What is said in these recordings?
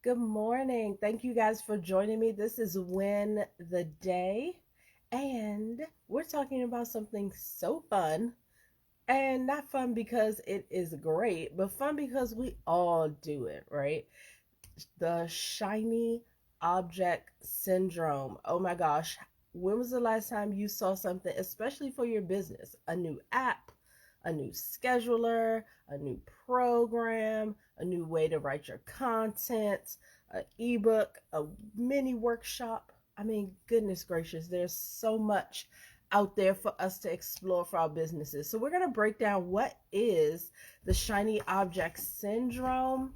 Good morning. Thank you guys for joining me. This is Win the Day, and we're talking about something so fun. And not fun because it is great, but fun because we all do it, right? The shiny object syndrome. Oh my gosh. When was the last time you saw something, especially for your business? A new app, a new scheduler, a new program, a new way to write your content, an ebook, a mini workshop. I mean, goodness gracious, there's so much out there for us to explore for our businesses. So, we're going to break down what is the shiny object syndrome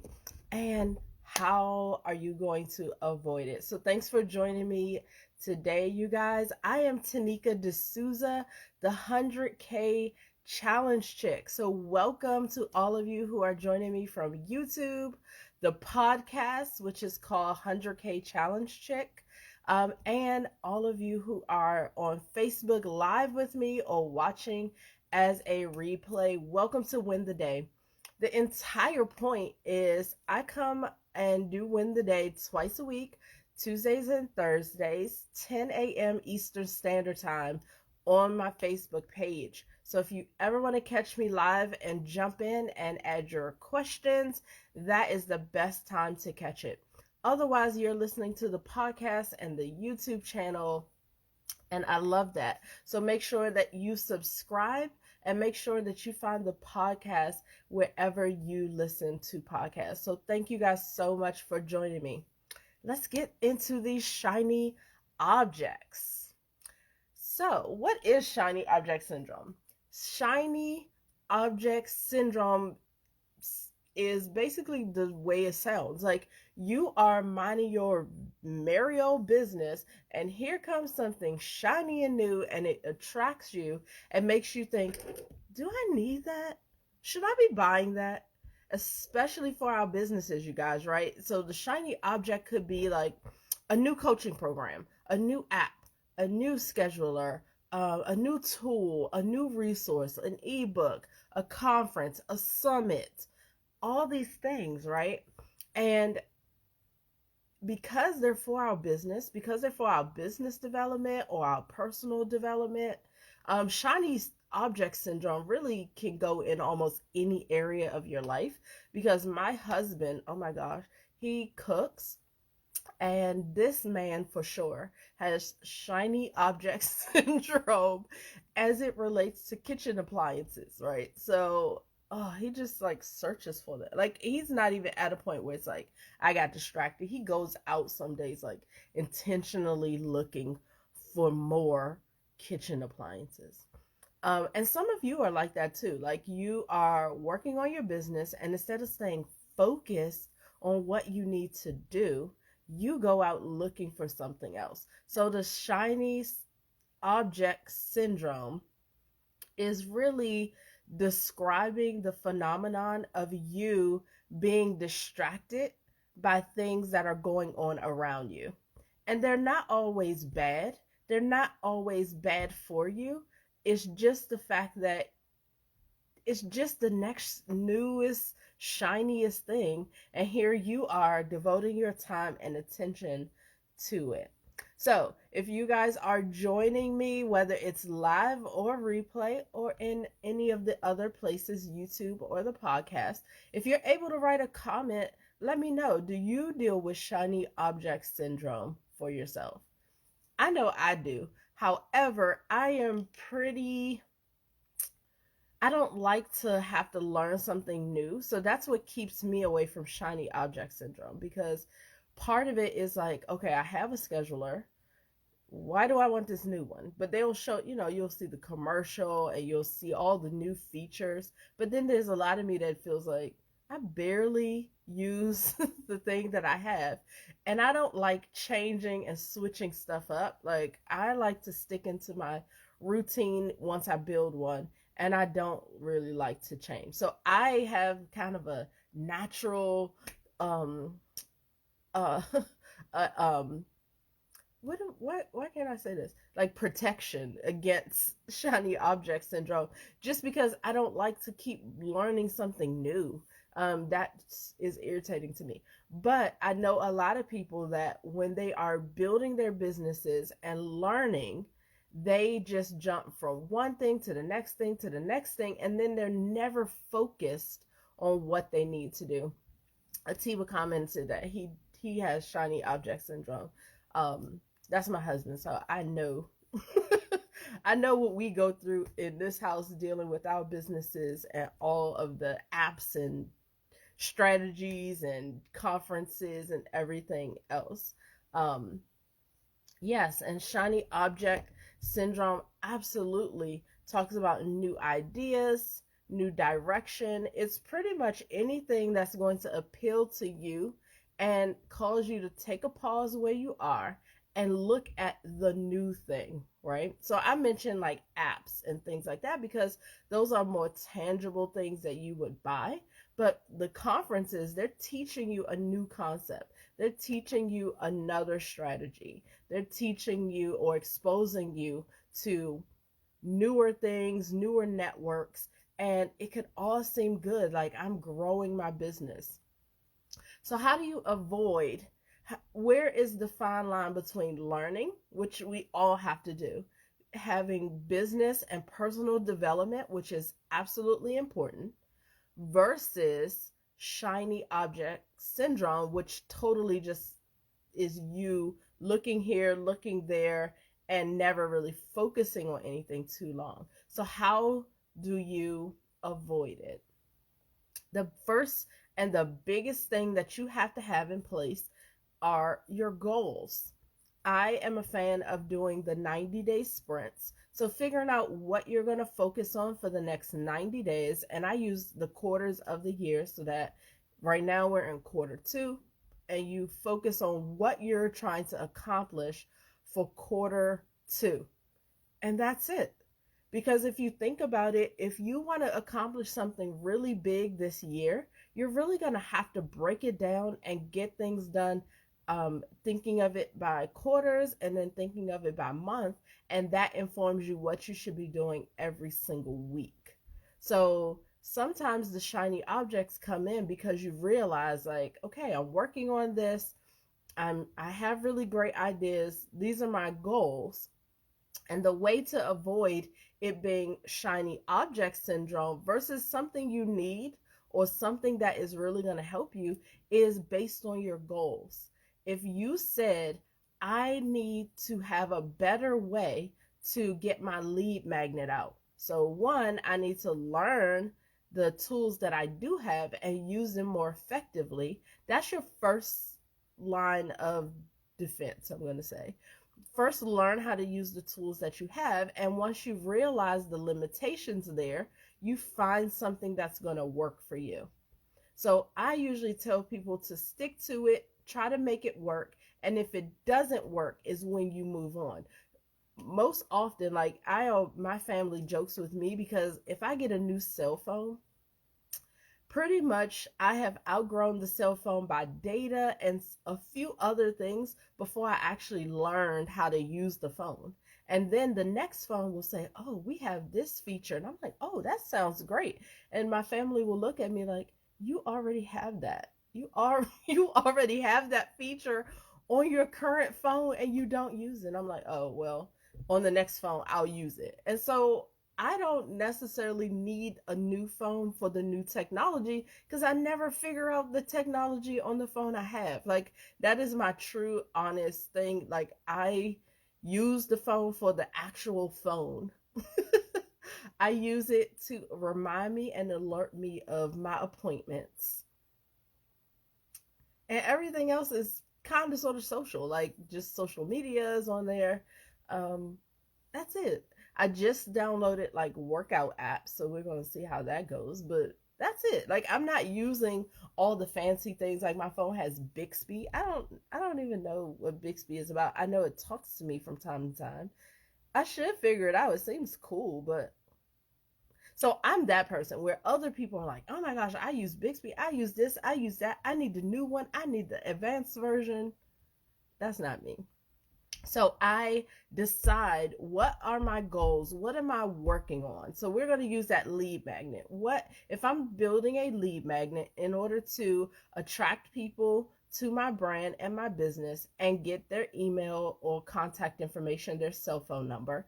and how are you going to avoid it. So thanks for joining me today, you guys. I am Tanika D'Souza, the 100K challenge chick. So welcome to all of you who are joining me from YouTube, the podcast, which is called 100K challenge chick, and all of you who are on Facebook live with me or watching as a replay. Welcome to Win the Day. The entire point is I come and do Win the Day twice a week, Tuesdays and Thursdays, 10 a.m. Eastern Standard Time on my Facebook page. So if you ever want to catch me live and jump in and add your questions, that is the best time to catch it. Otherwise, you're listening to the podcast and the YouTube channel, and I love that. So make sure that you subscribe and make sure that you find the podcast wherever you listen to podcasts. So thank you guys so much for joining me. Let's get into these shiny objects. So, what is shiny object syndrome? Shiny object syndrome is basically the way it sounds. Like you are minding your merry old business, and here comes something shiny and new, and it attracts you and makes you think, do I need that? Should I be buying that? Especially for our businesses, you guys, right? So the shiny object could be like a new coaching program, a new app, a new scheduler, a new tool, a new resource, an ebook, a conference, a summit, all these things, right? And because they're for our business, because they're for our business development or our personal development, shiny object syndrome really can go in almost any area of your life. Because my husband, oh my gosh, he cooks, and this man for sure has shiny object syndrome as it relates to kitchen appliances, right? So, oh, he just like searches for that. Like, he's not even at a point where it's like, I got distracted. He goes out some days, like, intentionally looking for more kitchen appliances. And some of you are like that too. Like, you are working on your business, and instead of staying focused on what you need to do, you go out looking for something else. So the shiny object syndrome is really describing the phenomenon of you being distracted by things that are going on around you. And they're not always bad. They're not always bad for you. It's just the fact that it's just the next newest, shiniest thing. And here you are devoting your time and attention to it. So, if you guys are joining me, whether it's live or replay or in any of the other places, YouTube or the podcast, if you're able to write a comment, let me know. Do you deal with shiny object syndrome for yourself? I know I do. However, I don't like to have to learn something new. So that's what keeps me away from shiny object syndrome, because part of it is like, okay, I have a scheduler. Why do I want this new one? But they'll show, you'll see the commercial and you'll see all the new features. But then there's a lot of me that feels like I barely use the thing that I have. And I don't like changing and switching stuff up. Like, I like to stick into my routine once I build one, and I don't really like to change. So I have kind of a natural um uh, um why can't I say this? Like, protection against shiny object syndrome, just because I don't like to keep learning something new. That is irritating to me. But I know a lot of people that when they are building their businesses and learning, they just jump from one thing to the next thing to the next thing, and then they're never focused on what they need to do. Atiba commented that he has shiny object syndrome. That's my husband, so I know I know what we go through in this house dealing with our businesses and all of the apps and strategies and conferences and everything else. Um, yes, and shiny object syndrome absolutely talks about new ideas, new direction. It's pretty much anything that's going to appeal to you and cause you to take a pause where you are and look at the new thing, right? So I mentioned like apps and things like that because those are more tangible things that you would buy. But the conferences, they're teaching you a new concept. They're teaching you another strategy. They're teaching you or exposing you to newer things, newer networks, and it could all seem good. Like I'm growing my business. So, how do you avoid? Where is the fine line between learning, which we all have to do, having business and personal development, which is absolutely important, versus shiny object syndrome, which totally just is you looking here, looking there, and never really focusing on anything too long. So, how do you avoid it? The first and the biggest thing that you have to have in place are your goals. I am a fan of doing the 90-day sprints. So, figuring out what you're going to focus on for the next 90 days. And I use the quarters of the year so that right now we're in quarter two, and you focus on what you're trying to accomplish for quarter two. And that's it. Because if you think about it, if you want to accomplish something really big this year, you're really going to have to break it down and get things done, thinking of it by quarters and then thinking of it by month. And that informs you what you should be doing every single week. So sometimes the shiny objects come in because you realize, like, okay, I'm working on this. I have really great ideas. These are my goals. And the way to avoid it being shiny object syndrome versus something you need or something that is really going to help you is based on your goals. If you said, I need to have a better way to get my lead magnet out. So, one, I need to learn the tools that I do have and use them more effectively. That's your first line of defense, I'm going to say. First, learn how to use the tools that you have, and once you realize the limitations there, you find something that's going to work for you. So I usually tell people to stick to it, try to make it work, and if it doesn't work is when you move on. Most often, like my family jokes with me because if I get a new cell phone, pretty much I have outgrown the cell phone by data and a few other things before I actually learned how to use the phone. And then the next phone will say, oh, we have this feature. And I'm like, oh, that sounds great. And my family will look at me like, you already have that. You already have that feature on your current phone and you don't use it. I'm like, oh, well, on the next phone, I'll use it. And so I don't necessarily need a new phone for the new technology because I never figure out the technology on the phone I have. Like, that is my true, honest thing. Like, I use the phone for the actual phone. I use it to remind me and alert me of my appointments. And everything else is kind of sort of social, like just social media is on there. Um, that's it. I just downloaded like workout apps, so we're gonna see how that goes. But that's it. Like I'm not using all the fancy things. Like my phone has Bixby. I don't even know what Bixby is about. I know it talks to me from time to time. I should figure it out. It seems cool, but so I'm that person where other people are like, oh my gosh, I use Bixby, I use this, I use that, I need the new one, I need the advanced version. That's not me. So I decide, what are my goals? What am I working on? So we're going to use that lead magnet. What if I'm building a lead magnet in order to attract people to my brand and my business and get their email or contact information, their cell phone number?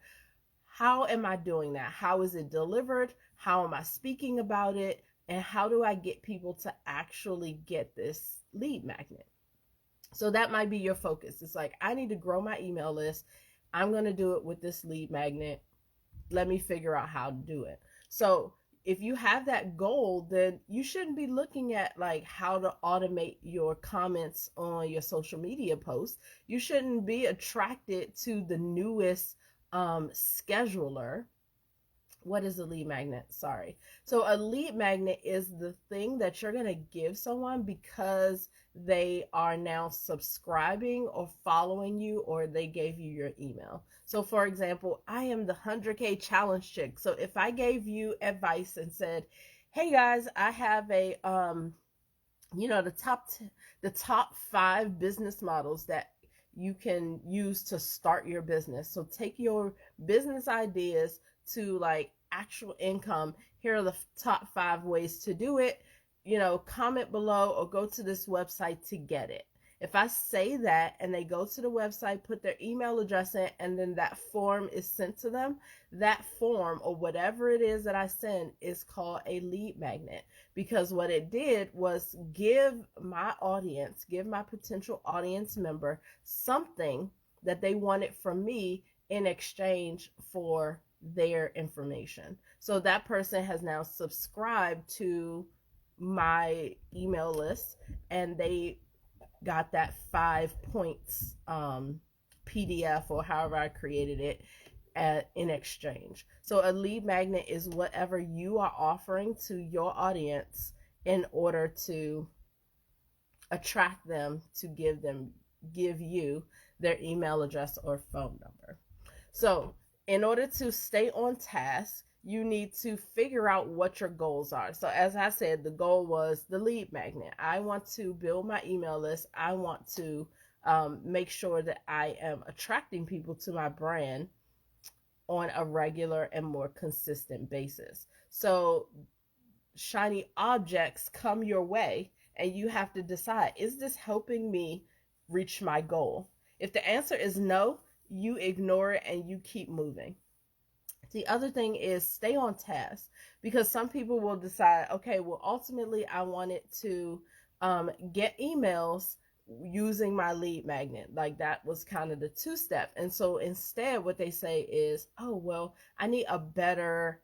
How am I doing that? How is it delivered? How am I speaking about it? And how do I get people to actually get this lead magnet? So that might be your focus. It's like, I need to grow my email list. I'm going to do it with this lead magnet. Let me figure out how to do it. So if you have that goal, then you shouldn't be looking at like how to automate your comments on your social media posts. You shouldn't be attracted to the newest scheduler. What is a lead magnet? Sorry. So a lead magnet is the thing that you're going to give someone because they are now subscribing or following you, or they gave you your email. So for example, I am the 100K challenge chick. So if I gave you advice and said, "Hey guys, I have a the top 5 business models that you can use to start your business. So take your business ideas to like actual income. Here are the top 5 ways to do it. Comment below or go to this website to get it." If I say that and they go to the website, put their email address in, and then that form is sent to them, that form or whatever it is that I send is called a lead magnet, because what it did was give my audience, give my potential audience member something that they wanted from me in exchange for their information. So that person has now subscribed to my email list, and they got that 5 points PDF or however I created it in exchange. So a lead magnet is whatever you are offering to your audience in order to attract them to give you their email address or phone number. So in order to stay on task, you need to figure out what your goals are. So as I said, the goal was the lead magnet. I want to build my email list. I want to make sure that I am attracting people to my brand on a regular and more consistent basis. So shiny objects come your way, and you have to decide, is this helping me reach my goal? If the answer is no, you ignore it and you keep moving. The other thing is stay on task, because some people will decide, okay, well, ultimately I wanted to get emails using my lead magnet. Like that was kind of the 2-step. And so instead, what they say is, oh, well, I need a better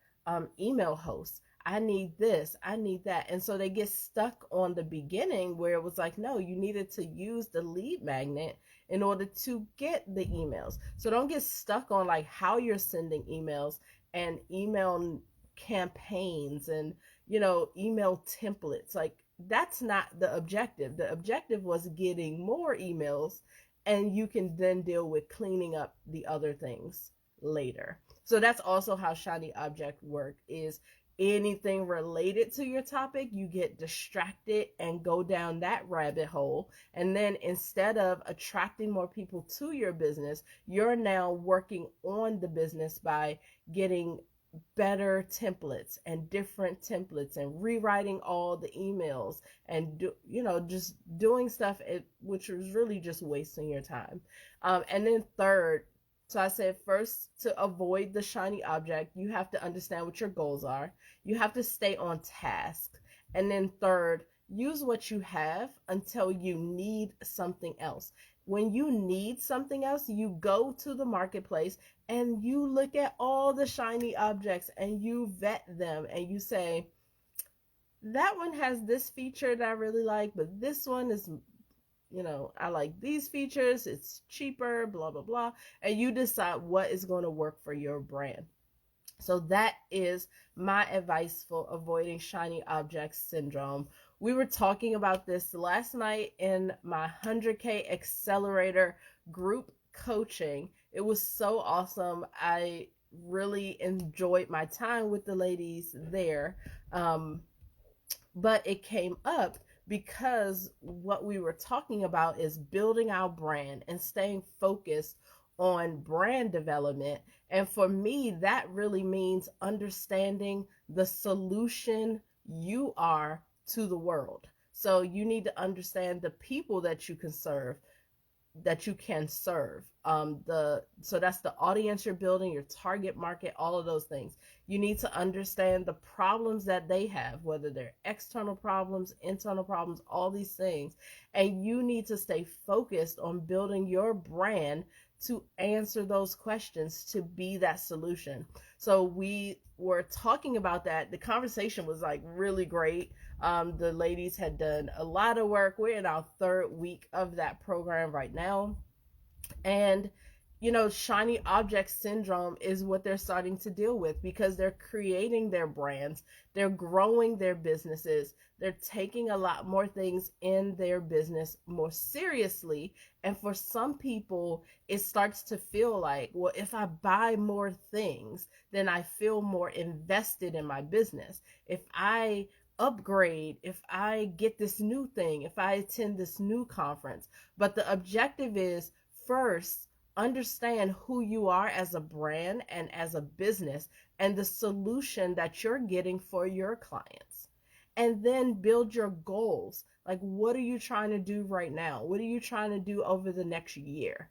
email host. I need this, I need that. And so they get stuck on the beginning where it was like, no, you needed to use the lead magnet in order to get the emails. So don't get stuck on like how you're sending emails and email campaigns and, email templates. Like that's not the objective. The objective was getting more emails, and you can then deal with cleaning up the other things later. So that's also how shiny object work is. Anything related to your topic, you get distracted and go down that rabbit hole. And then instead of attracting more people to your business, you're now working on the business by getting better templates and different templates and rewriting all the emails and just doing stuff which was really just wasting your time. And then third, so I said, first, to avoid the shiny object, you have to understand what your goals are. You have to stay on task. And then third, use what you have until you need something else. When you need something else, you go to the marketplace and you look at all the shiny objects and you vet them and you say, that one has this feature that I really like, but this one is, I like these features, it's cheaper, blah, blah, blah. And you decide what is going to work for your brand. So that is my advice for avoiding shiny object syndrome. We were talking about this last night in my 100K Accelerator group coaching. It was so awesome. I really enjoyed my time with the ladies there. But it came up because what we were talking about is building our brand and staying focused on brand development. And for me, that really means understanding the solution you are to the world. So you need to understand the people that you can serve, the so that's the audience you're building, your target market, all of those things. You need to understand the problems that they have, whether they're external problems, internal problems, all these things. And you need to stay focused on building your brand to answer those questions, to be that solution. So we were talking about that. The conversation was like really great. The ladies had done a lot of work. We're in our third week of that program right now. And, shiny object syndrome is what they're starting to deal with, because they're creating their brands, they're growing their businesses, they're taking a lot more things in their business more seriously. And for some people, it starts to feel like, well, if I buy more things, then I feel more invested in my business. If I upgrade, if I get this new thing, if I attend this new conference. But the objective is, first, understand who you are as a brand and as a business, and the solution that you're getting for your clients. And then build your goals. Like, what are you trying to do right now? What are you trying to do over the next year?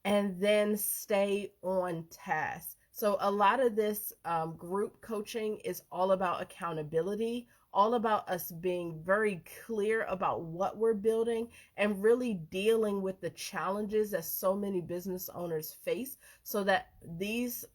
And then stay on task. So a lot of this group coaching is all about accountability, all about us being very clear about what we're building, and really dealing with the challenges that so many business owners face, so that this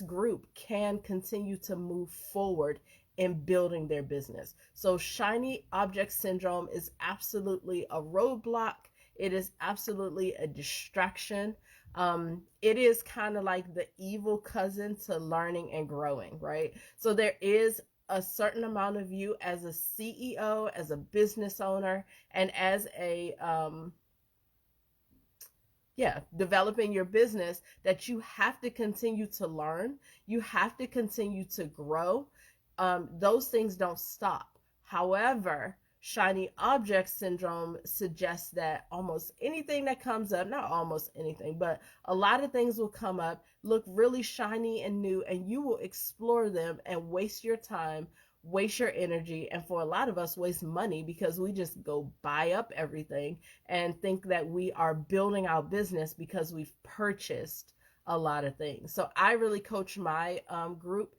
group can continue to move forward in building their business. So shiny object syndrome is absolutely a roadblock. It is absolutely a distraction. It is kind of like the evil cousin to learning and growing, right? So there is a certain amount of you as a CEO, as a business owner, and as a developing your business, that you have to continue to learn. You have to continue to grow. Those things don't stop. However, shiny object syndrome suggests that almost anything that comes up, not almost anything, but a lot of things will come up, look really shiny and new, and you will explore them and waste your time, waste your energy, and for a lot of us, waste money, because we just go buy up everything and think that we are building our business because we've purchased a lot of things. So I really coach my group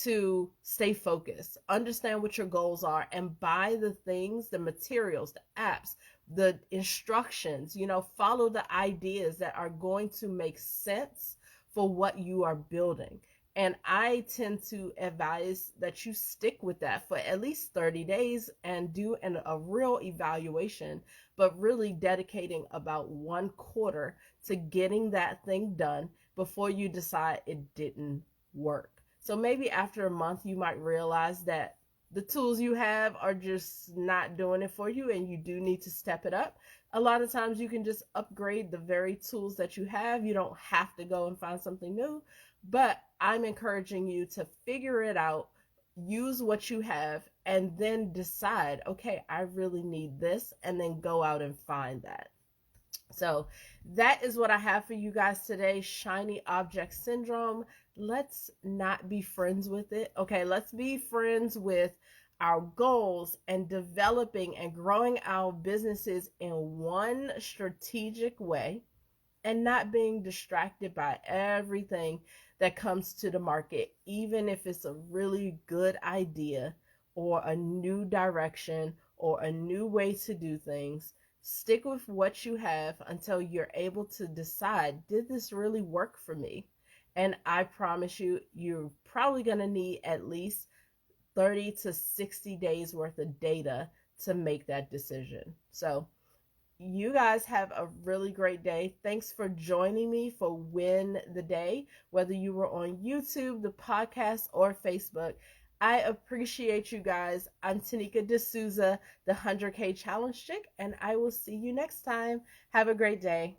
to stay focused, understand what your goals are, and buy the things, the materials, the apps, the instructions, follow the ideas that are going to make sense for what you are building. And I tend to advise that you stick with that for at least 30 days and do a real evaluation, but really dedicating about 1/4 to getting that thing done before you decide it didn't work. So maybe after a month, you might realize that the tools you have are just not doing it for you, and you do need to step it up. A lot of times you can just upgrade the very tools that you have. You don't have to go and find something new, but I'm encouraging you to figure it out, use what you have, and then decide, okay, I really need this, and then go out and find that. So that is what I have for you guys today. Shiny object syndrome. Let's not be friends with it. Okay, let's be friends with our goals and developing and growing our businesses in one strategic way, and not being distracted by everything that comes to the market, even if it's a really good idea or a new direction or a new way to do things. Stick with what you have until you're able to decide, did this really work for me? And I promise you, you're probably going to need at least 30 to 60 days worth of data to make that decision. So you guys have a really great day. Thanks for joining me for Win the Day, whether you were on YouTube, the podcast, or Facebook. I appreciate you guys. I'm Tanika D'Souza, the 100K Challenge Chick, and I will see you next time. Have a great day.